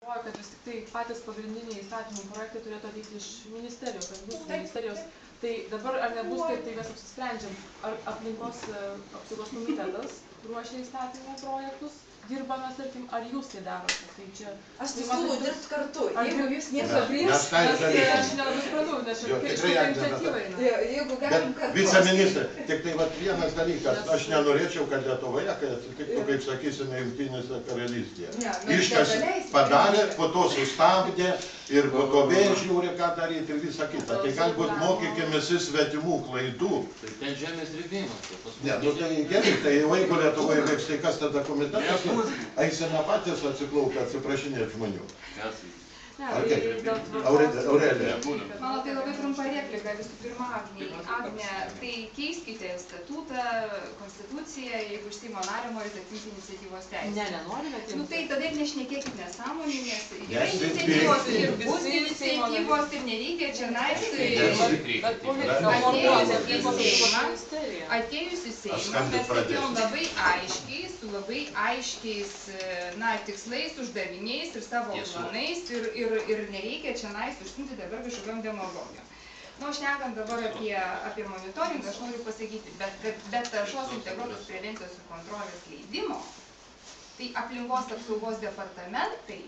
galvoju, kad vis tik tai patys pagrindiniai įstatymų projektai turėtų ateiti iš ministerijos, ar bus ministerijos. Tai dabar ar nebus taip, tai mes apsisprendžiam, ar aplinkos apsaugos komitetas ruošia įstatymų projektus, dirbame, tarkim, ar jūs tai darote. Tai čia... Aš tai siūlau dirbti kartu, jeigu jūs nieko prieš... Aš nelabai supratau, nes čia kažkokia iniciatyva eina. Jeigu galim kartu... Viceministrė, tik tai vienas dalykas, aš nenorėčiau, kad Lietuvoje, kai atsitiktų, kaip sakysime, Jungtinėse karalystėje. Iškas padarė, po to sustabdė ir po to vėl žiūri, ką daryti ir visą kitą. Tai galbūt mokykimės į svetimų klaidų. Tai ten žemės drebėjimas. Ne, nu tai gerai, tai jeigu Lietuvoje veiks, tai kas tada komitetas? Eisime patys atsiklaupę, atsiprašinėti žmonių. Aurelija. Mano tai labai trumpa replika, visų pirma, Agne, tai keiskite statutą, konstituciją, jeigu iš Seimo nario norite atimti iniciatyvos teisę. Ne, nenorime. Nu tai tada ir nešnekėkit nesąmonį, nes yra iniciatyvos ir bus iniciatyvos ir nereikia čia atėjus į Seimą, mes atėjom labai aiškiai, su labai aiškiais tikslais, uždaviniais ir savo planais ir nereikia čia užsiimti dabar kažkokiom demagogijom. Nu, šnekant dabar apie monitoringą, aš noriu pasakyti, bet taršos integruotos prevencijos ir kontrolės leidimo, tai aplinkos apsaugos departamentai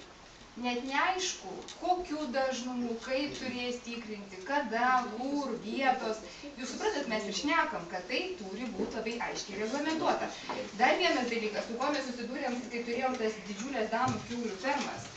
net neaišku, kokiu dažnumu, kaip turės tikrinti, kada, kur, vietos. Jūs suprantat, mes ir šnekam, kad tai turi būti labai aiškiai reglamentuota. Dar vienas dalykas, su kuo mes susidūrėm, kai turėjom tas didžiulės danų kiaulių fermas,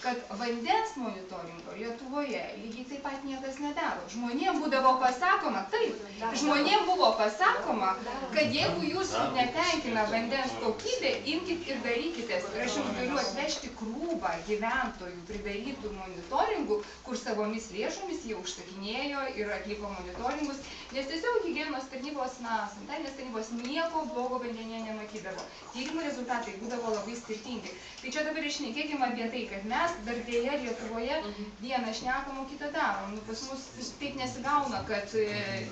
kad vandens monitoringo Lietuvoje lygiai taip pat niekas nedaro. Žmonėm būdavo pasakoma, taip, žmonėm buvo pasakoma, kad jeigu jūsų netenkina vandens kokybė, imkit ir darykitės. Ir aš jums galiu atvežti krūvą gyventojų pridarytų monitoringų, kur savomis lėšomis jie užsakinėjo ir atliko monitoringus, nes tiesiog higienos tarnybos, sanitarinės tarnybos nieko blogo vandenyje nematydavo. Tyrimų rezultatai būdavo labai skirtingi. Tai čia dabar išnekėkime apie tai, kad mes dar dėja Lietuvoje vieną šnekam, o kitą darom. Pas mus taip nesigauna, kad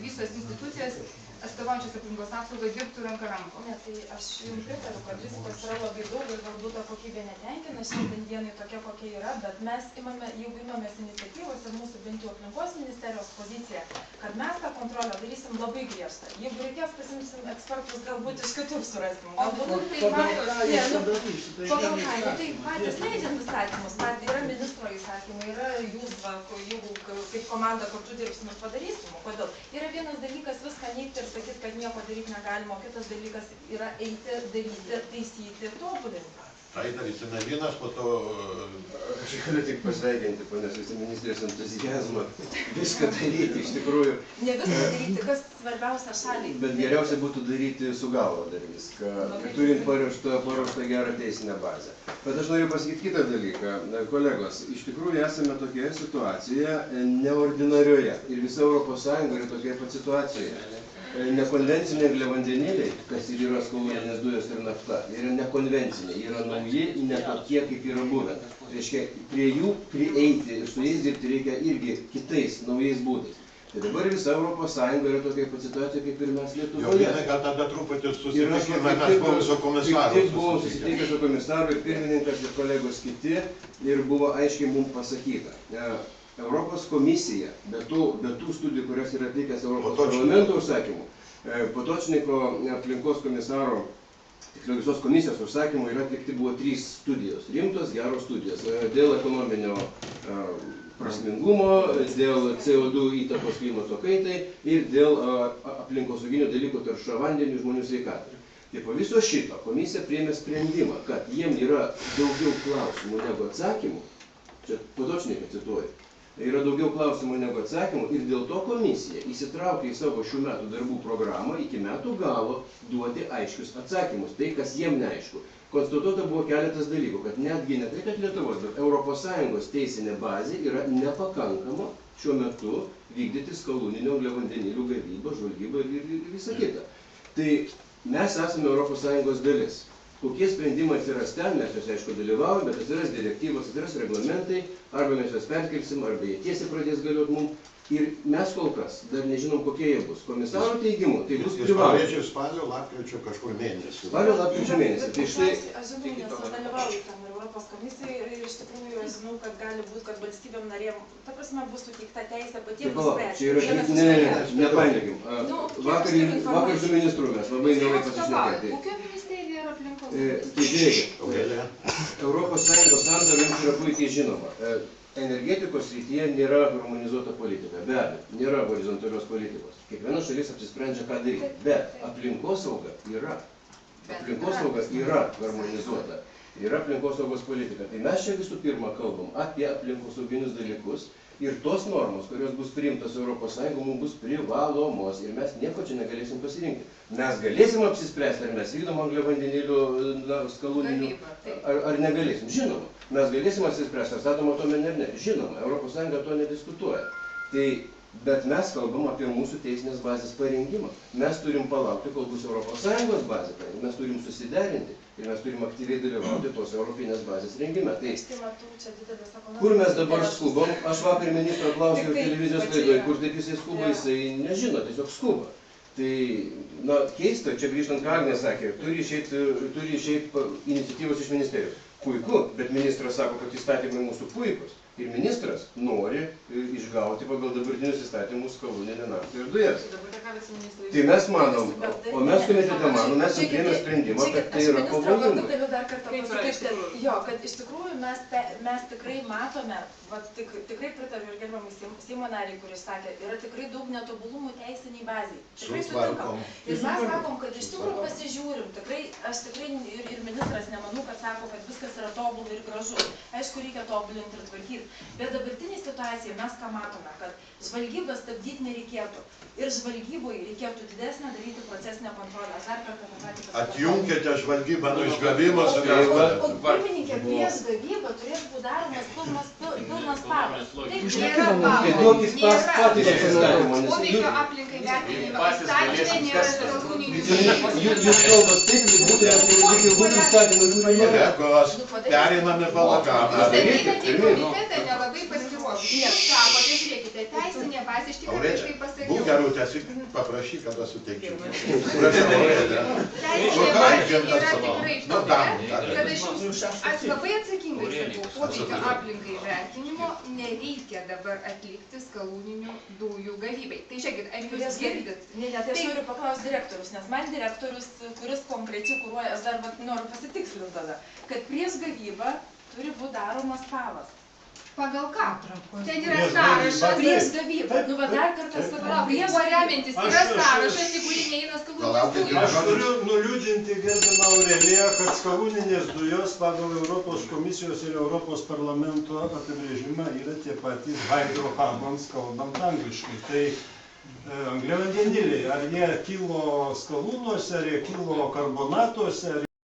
visos institucijos atstovaujančios aplinkos apsaugą dirbtų ranka rankon. Ne, tai aš jums pritariu, kad rizikos yra labai daug ir galbūt ta kokybė netenkina šiandien dienai tokia, kokia yra, bet mes jeigu imamės iniciatyvos ir mūsų bent jau aplinkos ministerijos pozicija, kad mes tą kontrolę darysim labai griežtą. Jeigu reikės, pasimsim ekspertus, galbūt iš kitur surasim. Galbūt pagal ką, tai patys leidžiant įstatymus, yra ministro įsakymai, yra jūs, jeigu kaip komanda kartu dirbsim ir padarysim. Kodėl? Yra vienas dalykas viską neigti ir sakyti, kad nieko daryti negalima, o kitas dalykas yra eiti, daryti, taisyti ir tobulinti. Tai daryti ne vienas, po to... Aš galiu tik pasveikinti ponios viceministrės entuziazmą. Viską daryti, iš tikrųjų. Ne viską daryti, kas svarbiausia šaliai. Bet geriausia būtų daryti su galva dar viską, turint paruoštą gerą teisinę bazę. Bet aš noriu pasakyti kitą dalyką. Kolegos, iš tikrųjų esame tokioje situacijoje neordinarioje. Ir visa Europos Sąjunga yra tokioje pat situacijoje. Nekonvenciniai angliavandeniliai, kas ir yra skalūninės dujos ir nafta, yra nekonvenciniai, yra nauji, ne tokie, kaip yra buvę. Reiškia, prie jų prieiti ir su jais dirbti reikia irgi kitais, naujais būdais. Tai dabar visa Europos Sąjunga yra tokia pat situacija, kaip ir mes Lietuvoje. Jo, vienai gal tada truputį susitikime, mes buvom su komisaru. Tik buvom susitikę su komisaru ir pirmininkas ir kolegos kiti ir buvo aiškiai mums pasakyta. Europos komisija, be tų studijų, kurias yra atlikęs Europos parlamento užsakymų, Potočniko aplinkos komisaro, tiksliau visos komisijos užsakymų yra atlikti buvo 3 studijos, rimtos, geros studijos, dėl ekonominio prasmingumo, dėl CO2 įtakos klimato kaitai ir dėl aplinkosauginio dalyko tarša vandeniu žmonių sveikatai. Tai po viso šito komisija priėmė sprendimą, kad jiem yra daugiau klausimų negu atsakymų, čia Potočniką cituoju, yra daugiau klausimų negu atsakymų ir dėl to komisija įsitraukė į savo šių metų darbų programą iki metų galo duoti aiškius atsakymus, tai kas jiem neaišku. Konstatuota buvo keletas dalykų, kad netgi ne tai, kad Lietuvos, bet Europos Sąjungos teisinė bazė yra nepakankama šiuo metu vykdyti skalūninio angliavandenilių gavybą, žvalgybą ir visą kitą. Tai mes esame Europos Sąjungos dalis. Kokie sprendimai atsiras ten, mes juos aišku dalyvaujame, bet atsiras direktyvos, atsiras reglamentai, arba mes juos perkelsim, arba jie tiesiai pradės galioti mums. Ir mes kol kas dar nežinom, kokie jie bus. Komisaro teigimu, tai bus privaloma. Spalio, lapkričio kažkur mėnesį. Spalio, lapkričio mėnesį. Tai štai... Aš žinau, nes aš dalyvauju tam Europos komisijoje ir iš tikrųjų aš žinau, kad gali būti, kad valstybėm narėm, ta prasme, bus suteikta teisė Tai patiems palauk, spręsti. čia yra, Vienas iš ne, variantų. nepainiokim. Nu, kiek Vakar aš turiu informacijos? su ministru mes labai mielai Jūs pasišnekėti. Ūkio ministerija ir aplinkos Tai ministerija. žiūrėkit, Aurelija. Europos Sąjungos sandara jums yra puikiai žinoma. Energetikos srityje nėra harmonizuota politika, be abejo, nėra horizontalios politikos. Kiekviena šalis apsisprendžia, ką daryti, bet aplinkosauga yra. Aplinkosauga yra harmonizuota. Yra aplinkosaugos politika. Tai mes čia visų pirma kalbam apie aplinkosauginius dalykus ir tos normos, kurios bus priimtos Europos Sąjungoje, mums bus privalomos ir mes nieko čia negalėsim pasirinkti. Mes galėsim apsispręsti, ar mes vykdom angliavandenilio skalūninių, ar negalėsim. Žinoma, mes galėsim apsispręsti, ar statom atominę ar ne. Žinoma, Europos Sąjunga to nediskutuoja. Bet mes kalbam apie mūsų teisinės bazės parengimą. Mes turim palaukti, kol bus Europos Sąjungos bazė, mes turim susiderinti ir mes turim aktyviai dalyvauti tos europinės bazės rengime. Tai kur mes dabar skubam? Aš vakar ministro klausiau televizijos laidoje, kur taip jisai skuba, jisai nežino, tiesiog skuba. Tai, na, keista, čia grįžtant, ką Agnė sakė, turi išeiti iniciatyvos iš ministerijos. Puiku, bet ministras sako, kad įstatymai mūsų puikus. Ir ministras nori išgauti pagal dabartinius įstatymus skalūninę naftą ir dujas. Tai mes manom, o mes komitete manom, mes priėmėme sprendimą, kad tai yra pavojinga. Galiu dar kartą pasakyti, jo, kad iš tikrųjų mes tikrai matome, tikrai pritariu ir gerbiamai Seimo nariai, kuris sakė, yra tikrai daug netobulumų teisiniai baziai. Tikrai sutinkam. Ir mes sakom, kad iš tikrųjų pasižiūrim, aš tikrai ir ministras nemanau, kad sako, kad viskas yra tobulai ir gražu. Aišku, reikia tobulinti ir tvarkyti. Bet dabartinė situacija mes ką matome, kad žvalgybą stabdyti nereikėtų. Ir žvalgyboje reikėtų didesnę daryti procesinę kontrolę. Aš dar kartą tą patį pasakysiu. Atjunkite žvalgybą nuo išgavimo. O pirmininkė, prieš gavybą turės būti daromas pilnas paras. Tai duokit patys įstatymą. Poveikio aplinkai vertinimo įstatymai nėra skalūninių. Jūs kalbat taip, lyg būtų įstatymai, kurių nėra. Kolegos, pereiname balaganą. Jūs ateinate į komitetą nelabai pasiruošę. Jūs sakote, žiūrėkite, teisinė bazė iš tikrųjų, Aurelija, kaip pasakiau. būk gerutė, paprašyk, kada suteikčiau. Teisinė bazė yra tikrai tokia, kad aš labai atsakingai sakau, poveikio aplinkai vertinimo nereikia dabar atlikti skalūninių dujų gavybai. Tai žiūrėkit, ar jūs girdit? Ne, tai aš noriu paklausti direktorius, nes man direktorius, kuris konkrečiai kuruoja, aš dar noriu pasitikslinti tada, kad prieš gavybą turi būti daromas pavas. Pagal ką? Ten yra sąrašas. Prieš gavybą. Nu, va dar kartą sakau, prieš Kuo remiantis yra sąrašas, į kurį neįeina skalūninės dujos. Aš turiu nuliūdinti gerbiamą Aureliją, kad skalūninės dujos pagal Europos komisijos ir Europos parlamento apibrėžimą yra tie patys hydrocarbons, kalbant angliškai. Tai angliavandeniliai, ar jie kilo skalūnuose, ar jie kilo karbonatuose,